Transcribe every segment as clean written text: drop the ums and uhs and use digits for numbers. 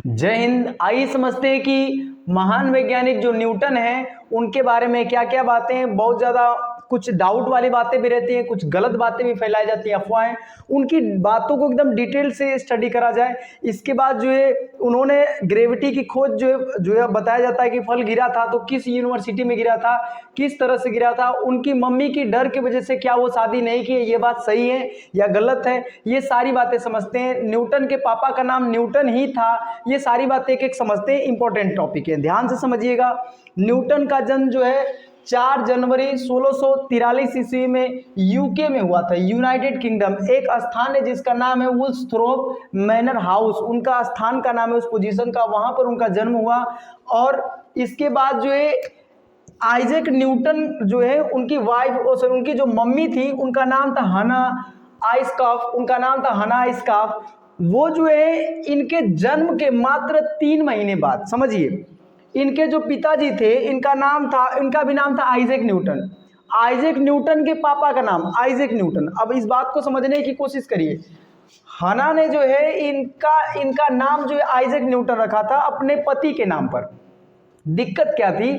जय हिंद। आइए समझते हैं कि महान वैज्ञानिक जो न्यूटन हैं उनके बारे में क्या क्या बातें हैं। बहुत ज़्यादा कुछ डाउट वाली बातें भी रहती हैं, कुछ गलत बातें भी फैलाई जाती हैं, अफवाहें। उनकी बातों को एकदम डिटेल से स्टडी करा जाए। इसके बाद जो है उन्होंने ग्रेविटी की खोज जो है बताया जाता है कि फल गिरा था तो किस यूनिवर्सिटी में गिरा था, किस तरह से गिरा था, उनकी मम्मी की डर की वजह से क्या वो शादी नहीं की, ये बात सही है या गलत है, ये सारी बातें समझते हैं। न्यूटन के पापा का नाम न्यूटन ही था, ये सारी बातें एक एक समझते हैं। इंपॉर्टेंट टॉपिक है, ध्यान से समझिएगा। न्यूटन का जन्म जो है 4 जनवरी 1643 ईस्वी में यूके में हुआ था, यूनाइटेड किंगडम। एक स्थान है जिसका नाम है वुल्सथ्रोप मैनर हाउस, उनका स्थान का नाम है उस पोजीशन का, वहां पर उनका जन्म हुआ। और इसके बाद जो है आइजैक न्यूटन जो है उनकी वाइफ, उनकी जो मम्मी थी उनका नाम था हना आइस्कॉफ, उनका नाम था हना आइस्कॉफ। वो जो है इनके जन्म के मात्र 3 महीने बाद, समझिए, इनके जो पिताजी थे इनका भी नाम था आइजैक न्यूटन। आइजैक न्यूटन के पापा का नाम आइजैक न्यूटन। अब इस बात को समझने की कोशिश करिए। हना ने जो है इनका इनका नाम जो है आइजैक न्यूटन रखा था अपने पति के नाम पर। दिक्कत क्या थी?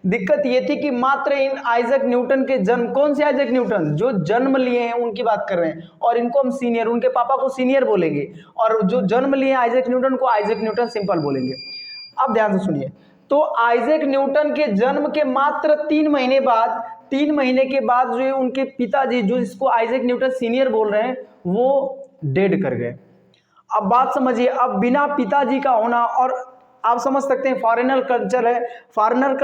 दिक्कत ये थी कि मात्र इन आइजैक न्यूटन के जन्म, कौन से आइजैक न्यूटन जो जन्म लिए हैं उनकी बात कर रहे हैं, और इनको हम सीनियर, उनके पापा को सीनियर बोलेंगे, और जो जन्म लिए आइजैक न्यूटन को आइजैक न्यूटन सिंपल बोलेंगे। अब ध्यान से सुनिए। तो आइजैक न्यूटन के जन्म के मात्र 3 महीने बाद, 3 महीने के बाद जो है उनके पिताजी, जो इसको आइजैक न्यूटन सीनियर बोल रहे हैं, वो डेड कर गए। अब बात समझिए, अब बिना पिताजी का होना, और आप समझ सकते हैं फॉरेनर कल्चर है। फॉरेनर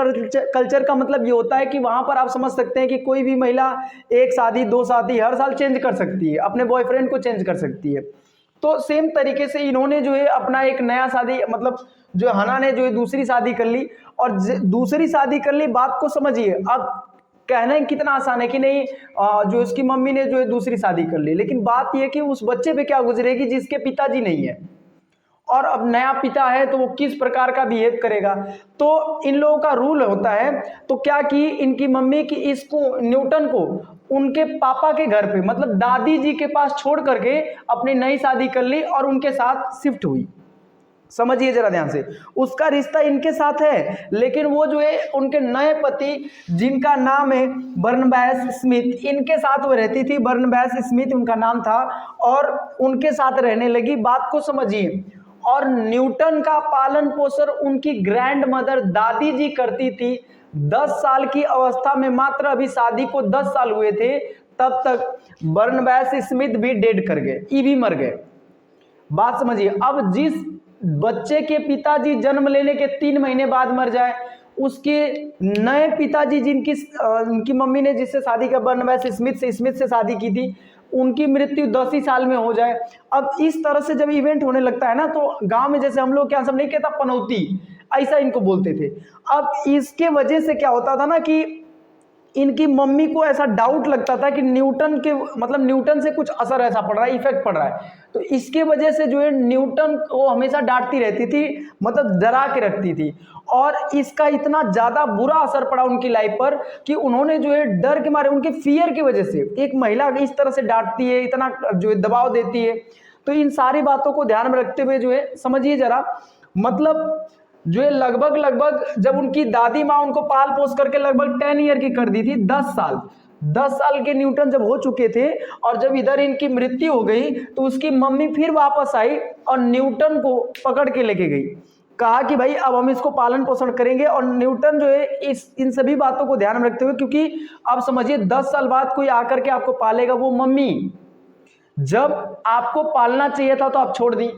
कल्चर का मतलब ये होता है कि वहां पर आप समझ सकते हैं कि कोई भी महिला 1 शादी 2 शादी हर साल चेंज कर सकती है, अपने बॉयफ्रेंड को चेंज कर सकती है। तो सेम तरीके से इन्होंने जो है अपना एक नया शादी, मतलब जो हना ने जो है दूसरी शादी कर ली, और दूसरी शादी कर ली। बात को समझिए। अब कहना कितना आसान है कि नहीं, जो उसकी मम्मी ने जो है दूसरी शादी कर ली, लेकिन बात यह कि उस बच्चे पे क्या गुजरेगी जिसके पिताजी नहीं है, और अब नया पिता है तो वो किस प्रकार का बिहेव करेगा। तो इन लोगों का रूल होता है। तो क्या कि इनकी मम्मी की इसको न्यूटन को उनके पापा के घर पे, मतलब दादी जी के पास छोड़ करके अपनी नई शादी कर ली और उनके साथ शिफ्ट हुई। समझिए जरा ध्यान से, उसका रिश्ता इनके साथ है, लेकिन वो जो है उनके नए पति जिनका नाम है बर्नबैस स्मिथ, इनके साथ वो रहती थी। बर्नबैस स्मिथ उनका नाम था, और उनके साथ रहने लगी। बात को समझिए। और न्यूटन का पालन पोषण उनकी ग्रैंड मदर दादी जी करती थी। 10 साल की अवस्था में, मात्र अभी शादी को 10 साल हुए थे, तब तक बर्नबैस स्मिथ भी डेड कर गए, ये भी मर गए। बात समझिए। अब जिस बच्चे के पिताजी जन्म लेने के 3 महीने बाद मर जाए, उसके नए पिताजी उनकी मम्मी ने जिससे शादी का, बर्नबैस स्मिथ से शादी की थी, उनकी मृत्यु 10 ही साल में हो जाए। अब इस तरह से जब इवेंट होने लगता है ना, तो गांव में जैसे हम लोग क्या, सब नहीं कहता पनौती, ऐसा इनको बोलते थे। अब इसके वजह से क्या होता था ना कि इनकी मम्मी को ऐसा डाउट लगता था कि न्यूटन के, मतलब न्यूटन से कुछ असर ऐसा पड़ रहा है, इफेक्ट पड़ रहा है। तो इसके वजह से जो है न्यूटन को हमेशा डांटती रहती थी, मतलब डरा के रखती थी। और इसका इतना ज्यादा बुरा असर पड़ा उनकी लाइफ पर कि उन्होंने जो है डर के मारे, उनके फियर की वजह से, एक महिला इस तरह से डांटती है, इतना जो है दबाव देती है। तो इन सारी बातों को ध्यान में रखते हुए जो है समझिए जरा, मतलब जो है लगभग जब उनकी दादी माँ उनको पाल पोस करके लगभग 10 ईयर की कर दी थी, 10 साल के न्यूटन जब हो चुके थे, और जब इधर इनकी मृत्यु हो गई, तो उसकी मम्मी फिर वापस आई और न्यूटन को पकड़ के लेके गई। कहा कि भाई अब हम इसको पालन पोषण करेंगे। और न्यूटन जो है इन सभी बातों को ध्यान में रखते हुए, क्योंकि अब समझिए 10 साल बाद कोई आकर के आपको पालेगा, वो मम्मी जब आपको पालना चाहिए था तो आप छोड़ दी,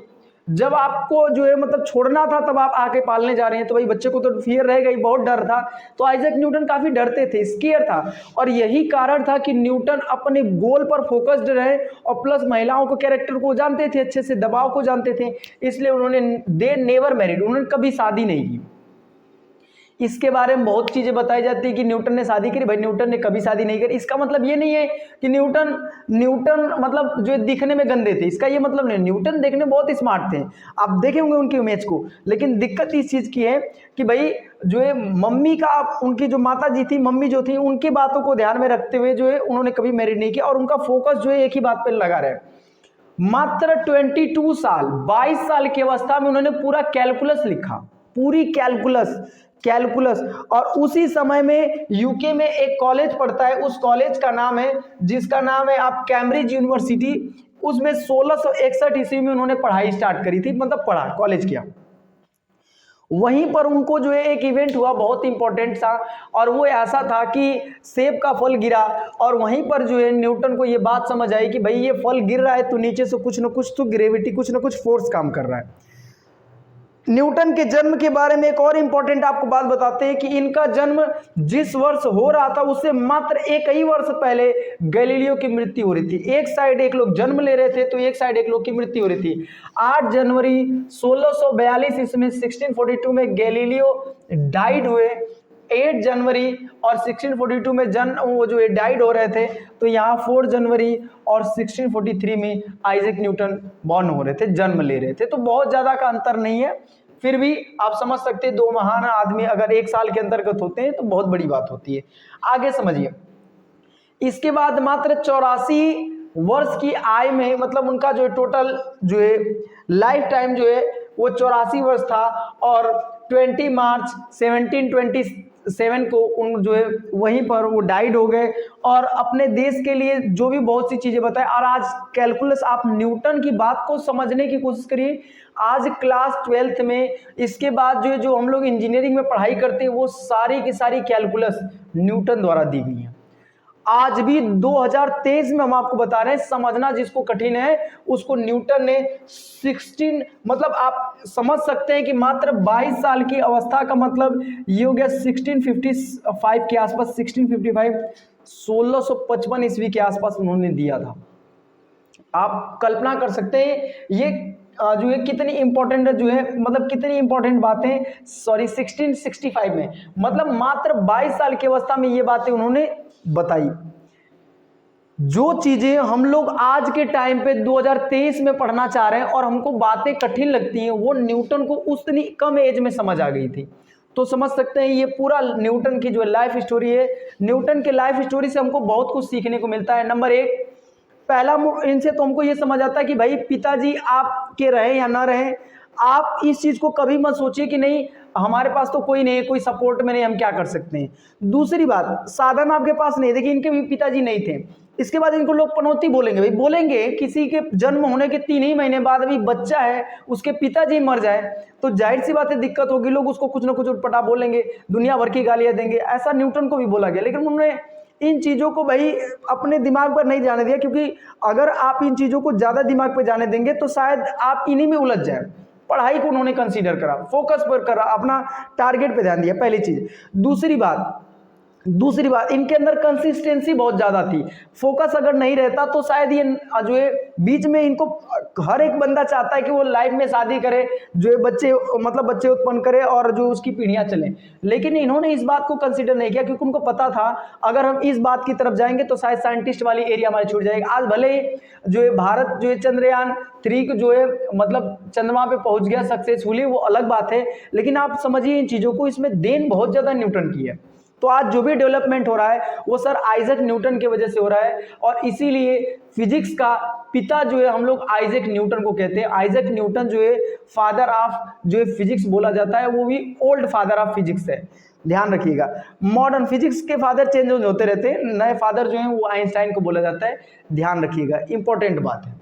जब आपको जो है मतलब छोड़ना था तब आप आके पालने जा रहे हैं, तो भाई बच्चे को तो फियर रहेगा ही, बहुत डर था। तो आइजैक न्यूटन काफी डरते थे, स्केयर था, और यही कारण था कि न्यूटन अपने गोल पर फोकस्ड रहे, और प्लस महिलाओं को, कैरेक्टर को जानते थे अच्छे से, दबाव को जानते थे, इसलिए उन्होंने दे नेवर मैरिड, उन्होंने कभी शादी नहीं की। इसके बारे में बहुत चीजें बताई जाती है कि न्यूटन ने शादी करी, भाई न्यूटन ने कभी शादी नहीं करी। इसका मतलब ये नहीं है कि न्यूटन मतलब जो दिखने में गंदे थे, इसका ये मतलब नहीं। न्यूटन देखने में बहुत स्मार्ट थे, आप देखे होंगे उनकी इमेज को। लेकिन दिक्कत इस चीज की है कि भाई जो है मम्मी का, उनकी जो माता जी थी, मम्मी जो थी, उनकी बातों को ध्यान में रखते हुए जो है उन्होंने कभी मैरिज नहीं किया, और उनका फोकस जो है एक ही बात पर लगा रहे। मात्र 22 साल, 22 साल की अवस्था में उन्होंने पूरा कैलकुलस लिखा, पूरी कैलकुलस। और उसी समय में यूके में एक कॉलेज पढ़ता है, उस कॉलेज का नाम है, जिसका नाम है आप कैम्ब्रिज यूनिवर्सिटी। उसमें 1661 ईस्वी में उन्होंने पढ़ाई स्टार्ट करी थी, मतलब पढ़ा, कॉलेज किया। वहीं पर उनको जो है एक इवेंट हुआ बहुत इंपॉर्टेंट था, और वो ऐसा था कि सेब का फल गिरा, और वहीं पर जो है न्यूटन को ये बात समझ आई कि भाई ये फल गिर रहा है तो नीचे से कुछ न कुछ तो ग्रेविटी, कुछ न कुछ फोर्स काम कर रहा है। न्यूटन के जन्म के बारे में एक और इंपॉर्टेंट आपको बात बताते हैं कि इनका जन्म जिस वर्ष हो रहा था उससे मात्र एक ही वर्ष पहले गैलीलियो की मृत्यु हो रही थी। एक साइड एक लोग जन्म ले रहे थे तो एक साइड एक लोग की मृत्यु हो रही थी। 8 जनवरी 1642 ईस्वी 1642 में गैलीलियो डाइड हुए। 8 जनवरी और 1642 में वो जो डाइड हो रहे थे, तो यहाँ 4 जनवरी और 1643 में आइजैक न्यूटन बॉर्न हो रहे थे, जन्म ले रहे थे। तो बहुत ज़्यादा का अंतर नहीं है, फिर भी आप समझ सकते हैं 2 महान आदमी अगर एक साल के अंतर्गत होते हैं तो बहुत बड़ी बात होती है। आगे समझिए, इसके बाद मात्र 84 वर्ष की आय में, मतलब उनका जो टोटल जो है लाइफ टाइम जो है वो 84 वर्ष था, और 20 मार्च 1727 को उन जो है वहीं पर वो डाइड हो गए। और अपने देश के लिए जो भी बहुत सी चीज़ें बताए। और आज कैलकुलस, आप न्यूटन की बात को समझने की कोशिश करिए। आज क्लास 12th में, इसके बाद जो हम लोग इंजीनियरिंग में पढ़ाई करते हैं वो सारी की सारी कैलकुलस न्यूटन द्वारा दी गई हैं। आज भी 2023 में हम आपको बता रहे हैं, समझना जिसको कठिन है उसको न्यूटन ने 16, मतलब आप समझ सकते हैं कि मात्र 22 साल की अवस्था का मतलब ये हो गया 1655 के आसपास, 1655 ईस्वी के आसपास उन्होंने दिया था। आप कल्पना कर सकते हैं ये जो है कितनी इंपॉर्टेंट जो है, मतलब कितनी इंपॉर्टेंट बातें, सॉरी 1665 में, मतलब मात्र 22 साल की अवस्था में ये बातें उन्होंने बताई। जो चीजें हम लोग आज के टाइम पे 2023 में पढ़ना चाह रहे हैं और हमको बातें कठिन लगती हैं, वो न्यूटन को उतनी कम एज में समझ आ गई थी। तो समझ सकते हैं ये पूरा न्यूटन की जो लाइफ स्टोरी है, न्यूटन के लाइफ स्टोरी से हमको बहुत कुछ सीखने को मिलता है। नंबर 1, पहला इनसे तो हमको ये समझ आता है कि भाई पिताजी आपके रहे या ना रहे, आप इस चीज को कभी मत सोचिए कि नहीं हमारे पास तो कोई नहीं है, कोई सपोर्ट में नहीं, हम क्या कर सकते हैं। दूसरी बात, साधन आपके पास नहीं, देखिए इनके भी पिताजी नहीं थे। इसके बाद इनको लोग पनौती बोलेंगे, भाई बोलेंगे किसी के जन्म होने के 3 ही महीने बाद अभी बच्चा है, उसके पिताजी मर जाए तो जाहिर सी बात है दिक्कत होगी, लोग उसको कुछ ना कुछ उटपटा बोलेंगे, दुनिया भर की गालियां देंगे। ऐसा न्यूटन को भी बोला गया, लेकिन उन्होंने इन चीज़ों को भाई अपने दिमाग पर नहीं जाने दिया, क्योंकि अगर आप इन चीज़ों को ज़्यादा दिमाग पर जाने देंगे तो शायद आप इन्हीं में उलझ जाए। पढ़ाई को उन्होंने कंसीडर करा, फोकस पर करा, अपना टारगेट पे ध्यान दिया, पहली चीज। दूसरी बात इनके अंदर कंसिस्टेंसी बहुत ज़्यादा थी। फोकस अगर नहीं रहता तो शायद ये जो है बीच में, इनको हर एक बंदा चाहता है कि वो लाइफ में शादी करे, जो है बच्चे उत्पन्न करे और जो उसकी पीढ़ियां चलें, लेकिन इन्होंने इस बात को कंसीडर नहीं किया, क्योंकि उनको पता था अगर हम इस बात की तरफ जाएंगे तो शायद साइंटिस्ट वाली एरिया हमारी छूट जाएगी। आज भले ही जो है भारत जो है चंद्रयान 3 जो है मतलब चंद्रमा पे पहुंच गया सक्सेसफुली, वो अलग बात है, लेकिन आप समझिए इन चीज़ों को, इसमें देन बहुत ज़्यादा न्यूटन की है। तो आज जो भी डेवलपमेंट हो रहा है वो सर आइजैक न्यूटन की वजह से हो रहा है, और इसीलिए फिजिक्स का पिता जो है हम लोग आइजैक न्यूटन को कहते हैं। आइजैक न्यूटन जो है फादर ऑफ जो है फिजिक्स बोला जाता है, वो भी ओल्ड फादर ऑफ फिजिक्स है, ध्यान रखिएगा। मॉडर्न फिजिक्स के फादर चेंज होते रहते हैं, नए फादर जो हैं वो आइंस्टाइन को बोला जाता है, ध्यान रखिएगा, इंपॉर्टेंट बात है।